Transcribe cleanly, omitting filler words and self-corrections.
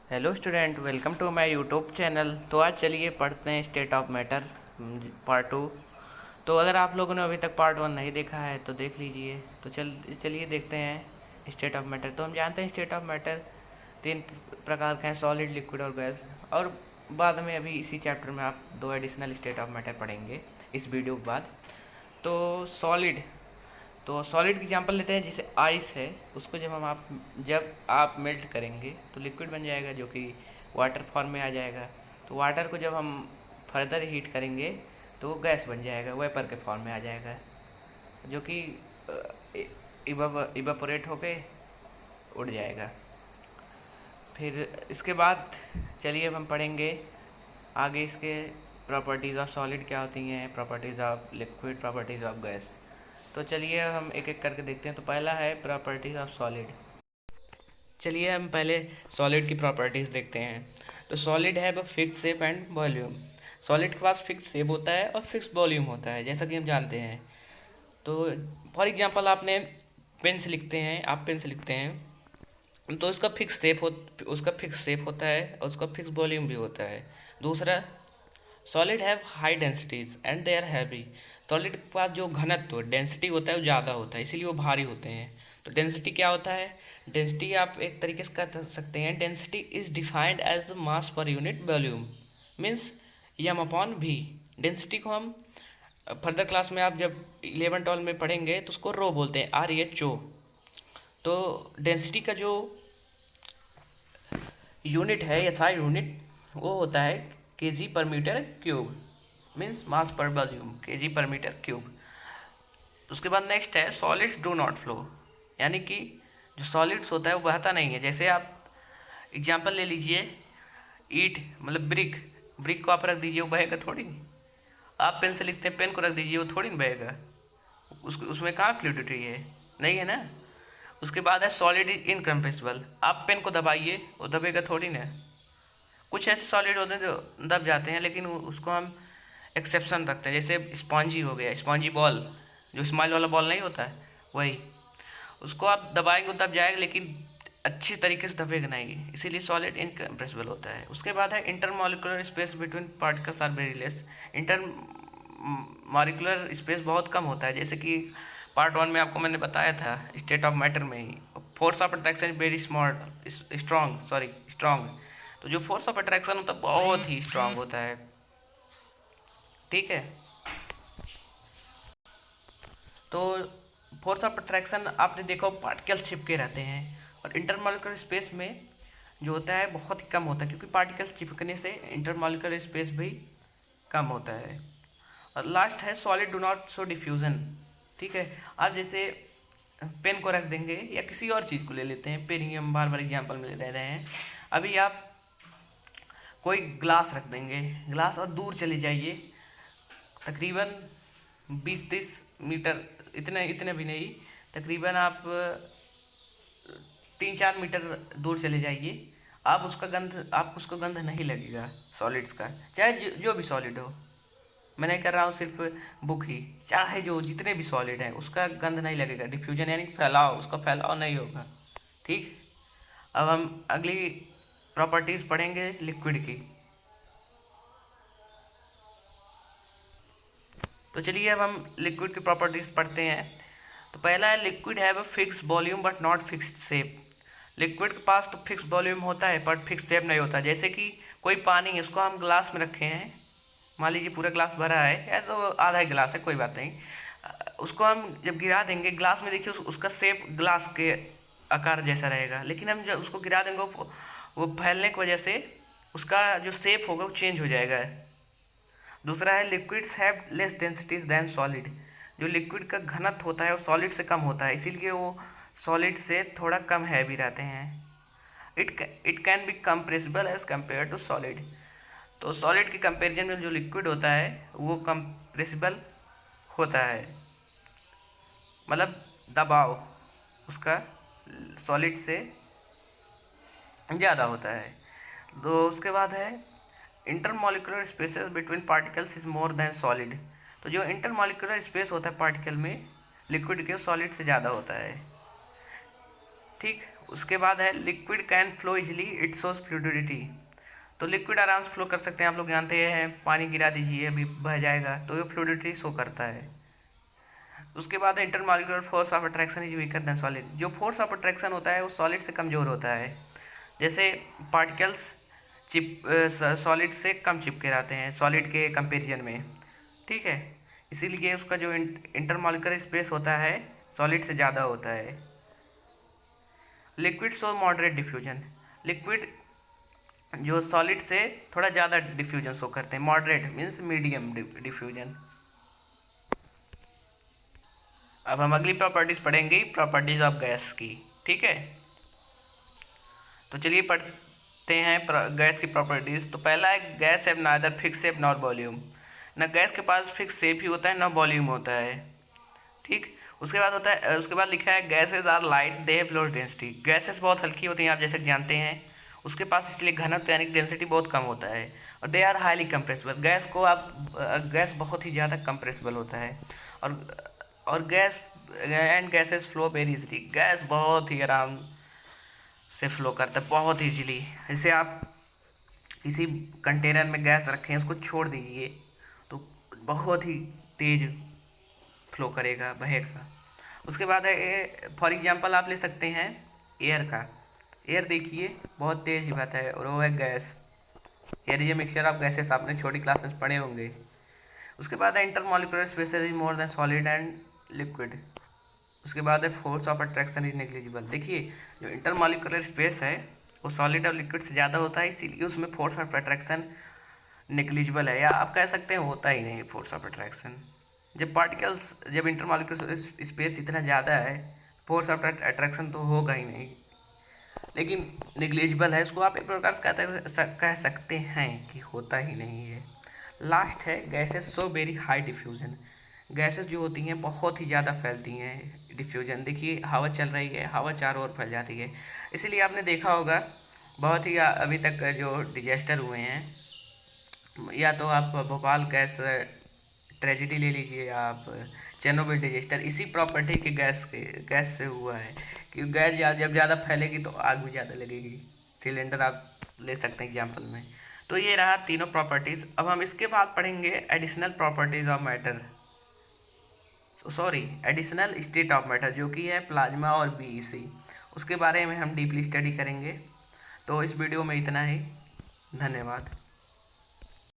Hello student, welcome to my YouTube channel. तो आज चलिए पढ़ते हैं स्टेट ऑफ मैटर पार्ट 2। तो अगर आप लोगों ने अभी तक पार्ट 1 नहीं देखा है तो देख लीजिए। तो चलिए देखते हैं स्टेट ऑफ मैटर। तो हम जानते हैं स्टेट ऑफ मैटर तीन प्रकार के हैं, सॉलिड, लिक्विड और गैस। और बाद में अभी इसी चैप्टर में आप 2 एडिशनल स्टेट ऑफ मैटर पढ़ेंगे इस वीडियो के बाद। तो सॉलिड की एग्जांपल लेते हैं, जैसे आइस है। उसको जब आप मेल्ट करेंगे तो लिक्विड बन जाएगा, जो कि वाटर फॉर्म में आ जाएगा। तो वाटर को जब हम फर्दर हीट करेंगे तो वो गैस बन जाएगा, वेपर के फॉर्म में आ जाएगा, जो कि इवापोरेट होके उड़ जाएगा। फिर इसके बाद चलिए अब हम पढ़ेंगे आगे इसके प्रॉपर्टीज़ ऑफ सॉलिड क्या होती हैं, properties of liquid, properties of gas. तो चलिए हम एक एक करके देखते हैं। तो पहला है प्रॉपर्टीज़ ऑफ सॉलिड। चलिए हम पहले सॉलिड की प्रॉपर्टीज़ देखते हैं। तो सॉलिड है वो fix shape and volume. Solid के पास फिक्स शेप होता है और फिक्स वॉल्यूम होता है, जैसा कि हम जानते हैं। तो फॉर एग्जांपल आपने पेन से लिखते हैं, आप पेन से लिखते हैं तो उसका फिक्स शेप होता है और उसका फिक्स वॉल्यूम भी होता है। दूसरा, solid have high densities and they are heavy. Solid के पास जो घनत्व डेंसिटी होता है वो ज़्यादा होता है, इसीलिए वो भारी होते हैं। तो डेंसिटी क्या होता है? डेंसिटी आप एक तरीके से कह सकते हैं, density is defined as mass per unit volume, means M upon V. Density को हम फर्दर क्लास में आप जब 11-12 में पढ़ेंगे तो उसको रो बोलते हैं, RHO। तो डेंसिटी का जो यूनिट है, SI यूनिट, वो होता है kg पर मीटर क्यूब, मीन्स मास पर वॉल्यूम, kg पर मीटर क्यूब। उसके बाद नेक्स्ट है सॉलिड्स डू नॉट फ्लो, यानी कि जो सॉलिड्स होता है वो बहता नहीं है। जैसे आप एग्जांपल ले लीजिए, ईट मतलब ब्रिक को आप रख दीजिए, वो बहेगा थोड़ी नहीं। आप पेन से लिखते हैं, पेन को रख दीजिए, वो थोड़ी नहीं बहेगा, उसमें कहाँ फ्लूइडिटी है, नहीं है ना। उसके बाद है सॉलिड इज इनकम्प्रेसिबल। आप पेन को दबाइए, वो दबेगा थोड़ी ना। कुछ ऐसे सॉलिड होते हैं जो दब जाते हैं, लेकिन उसको हम एक्सेप्शन रखते हैं। जैसे स्पॉन्जी हो गया, स्पॉन्जी बॉल, जो स्माइल वाला बॉल नहीं होता है, वही। उसको आप दबाएंगे दब जाएगा, लेकिन अच्छी तरीके से दबेगा नहीं, इसीलिए सॉलिड इनकम्प्रेसिबल होता है। उसके बाद है intermolecular space between particles are very less. Intermolecular space बहुत कम होता है, जैसे कि पार्ट 1 में आपको मैंने बताया था स्टेट ऑफ मैटर में ही। Force of attraction very strong. तो जो फोर्स ऑफ अट्रैक्शन होता है बहुत ही स्ट्रांग होता है, ठीक है। तो फोर्स ऑफ अट्रैक्शन आपने देखो, पार्टिकल चिपके रहते हैं, और इंटरमॉलिकुलर स्पेस में जो होता है बहुत ही कम होता है, क्योंकि पार्टिकल चिपकने से इंटरमॉलिकुलर स्पेस भी कम होता है। और लास्ट है solid do not show diffusion, ठीक है। आप जैसे पेन को रख देंगे, या किसी और चीज़ को ले लेते हैं, पेन ही हम बार बार एग्जाम्पल में ले रहे हैं। अभी आप कोई ग्लास रख देंगे, ग्लास, और दूर चले जाइए तकरीबन 20-30 मीटर, इतने भी नहीं, तकरीबन आप 3-4 मीटर दूर चले जाइए, आपको उसका गंध नहीं लगेगा सॉलिड्स का, चाहे जो भी सॉलिड हो। मैं नहीं कर रहा हूँ सिर्फ बुक ही, चाहे जो जितने भी सॉलिड हैं उसका गंध नहीं लगेगा। डिफ्यूजन यानी उसका फैलाव नहीं होगा, ठीक। अब हम अगली प्रॉपर्टीज़ पढ़ेंगे लिक्विड की। तो चलिए अब हम लिक्विड की प्रॉपर्टीज़ पढ़ते हैं। तो पहला है liquid have a fix volume but not fix shape. Liquid के पास तो फिक्स वॉल्यूम होता है बट फिक्स शेप नहीं होता। जैसे कि कोई पानी है, इसको हम ग्लास में रखे हैं, मान लीजिए पूरा ग्लास भरा है, या तो आधा ही ग्लास है, कोई बात नहीं। उसको हम जब गिरा देंगे ग्लास में, देखिए उसका शेप ग्लास के आकार जैसा रहेगा, लेकिन हम जब उसको गिरा देंगे वो फैलने की वजह से उसका जो शेप होगा वो चेंज हो जाएगा। दूसरा है liquids have less densities than solid. जो लिक्विड का घनत्व होता है वो सॉलिड से कम होता है, इसीलिए वो सॉलिड से थोड़ा कम हैवी रहते हैं। It can be compressible as compare to solid. तो सॉलिड के कंपेरिजन में जो लिक्विड होता है वो कंप्रेसिबल होता है, मतलब दबाव उसका सॉलिड से ज़्यादा होता है। तो उसके बाद है intermolecular spaces between particles is more than solid. तो जो इंटरमॉलिकुलर स्पेस होता है पार्टिकल में लिक्विड के, सॉलिड से ज़्यादा होता है, ठीक। उसके बाद है liquid can flow easily, it shows fluidity. तो लिक्विड आराम से फ्लो कर सकते हैं, आप लोग जानते हैं, पानी गिरा दीजिए अभी बह जाएगा, तो ये फ्लूइडिटी शो करता है। उसके बाद है intermolecular force of attraction is weaker then solid. जो फोर्स ऑफ अट्रैक्शन होता है वो सॉलिड से कमज़ोर होता है। जैसे पार्टिकल्स चिप सॉलिड से कम चिपके रहते हैं सॉलिड के कंपेरिजन में, ठीक है। इसीलिए उसका जो इंटरमॉलिक्यूलर स्पेस होता है सॉलिड से ज़्यादा होता है। Liquid show moderate diffusion. Liquid जो सॉलिड से थोड़ा ज़्यादा डिफ्यूजन शो करते हैं, मॉडरेट मीन्स मीडियम डिफ्यूजन। अब हम अगली प्रॉपर्टीज़ पढ़ेंगे, प्रॉपर्टीज़ ऑफ गैस की, ठीक है। तो चलिए पढ़ते हैं गैस की प्रॉपर्टीज़। तो पहला है gas have neither fix shape nor volume. ना गैस के पास फिक्स शेप ही होता है ना वॉल्यूम होता है, ठीक। उसके बाद होता है, उसके बाद लिखा है gases are light they have low density. Gases बहुत हल्की होती हैं, आप जैसे जानते हैं। उसके पास इसलिए घनत्व यानी डेंसिटी बहुत कम होता है। और they are highly compressible. Gas को आप गैस बहुत ही ज़्यादा कंप्रेसिबल होता है। और gas and gases flow very easily. Gas बहुत ही आराम से फ्लो करता है, बहुत ईजीली। जैसे आप किसी कंटेनर में गैस रखें, उसको छोड़ दीजिए तो बहुत ही तेज फ्लो करेगा, बहेगा। उसके बाद है फॉर एग्जांपल आप ले सकते हैं एयर का। एयर देखिए बहुत तेज ही बात है, और वो है gas. Air is a mixture of gases, आपने छोटी क्लास में पढ़े होंगे। उसके बाद है intermolecular spaces is more than solid and liquid. उसके बाद है force of attraction is negligible. देखिए जो इंटरमॉलिक्यूलर स्पेस है वो सॉलिड और लिक्विड से ज़्यादा होता है, इसीलिए उसमें फोर्स ऑफ अट्रैक्शन नेग्लिजिबल है, या आप कह सकते हैं होता ही नहीं फोर्स ऑफ अट्रैक्शन। जब इंटरमॉलिक्यूलर स्पेस इतना ज़्यादा है, फोर्स ऑफ अट्रैक्शन तो होगा ही नहीं, लेकिन नेग्लिजिबल है, इसको आप एक प्रकार से कह सकते हैं कि होता ही नहीं है। लास्ट है gases so very high diffusion. Gases जो होती हैं बहुत ही ज़्यादा फैलती हैं, डिफ्यूजन। देखिए हवा चल रही है, हवा चारों ओर फैल जाती है। इसीलिए आपने देखा होगा बहुत ही अभी तक जो डिजास्टर हुए हैं, या तो आप भोपाल गैस ट्रेजिडी ले लीजिए, आप चेरनोबिल डिजास्टर, इसी प्रॉपर्टी के गैस से हुआ है कि गैस जब ज़्यादा फैलेगी तो आग भी ज़्यादा लगेगी। सिलेंडर आप ले सकते हैं एग्जाम्पल में। तो ये रहा तीनों प्रॉपर्टीज़। अब हम इसके बाद पढ़ेंगे additional properties of matter, additional state of matter, जो कि है प्लाज्मा और बीईसी। उसके बारे में हम डीपली स्टडी करेंगे। तो इस वीडियो में इतना ही, धन्यवाद।